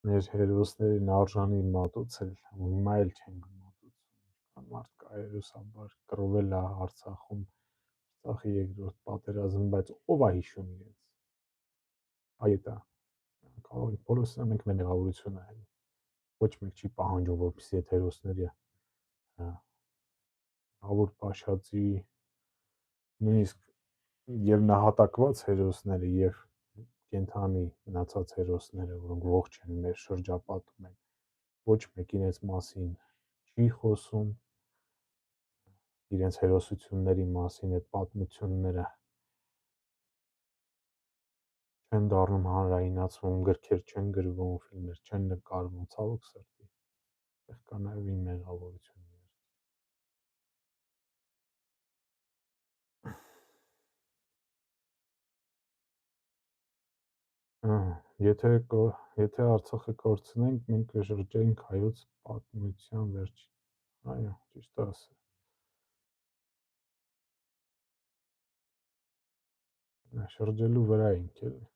մեր հերոսներին արժանի մատուցել, ու հիմա էլ չենք մատուցում։ Մարդ կա հերոսաբար կռվել է Արցախում, Արցախի երկրորդ պատերազմ, բայց ով է հիշում իրենց։ Այ դա կարող ենք բոլորս մենք մեղավորությունը հենց ոչ մեկ չի պահանջում, որպեսզի այդ հերոսները հավուր պաշածի նույնիսկ եւ նահատակված հերոսները եւ կենթանի մնացած հերոսները, որոնք ողջ են մեր շրջապատում են, ոչ մեկ իրենց մասին չի խոսում, իրենց հերոսությունների մասին այդ պատմությունները չեն դառնում հանրայնացվում, գրքեր չեն գրվում, ֆիլմեր չեն նկարվում, ցավոք սրտի։ Այդտեղ կա նաև իմ մեղավորությունը։ Եթե Արցախը կորցնենք, մենք կշրջենք հայոց պատմության վերջին։ Այո, ճիշտ ասել։ Շրջելու վրա ենք էլի։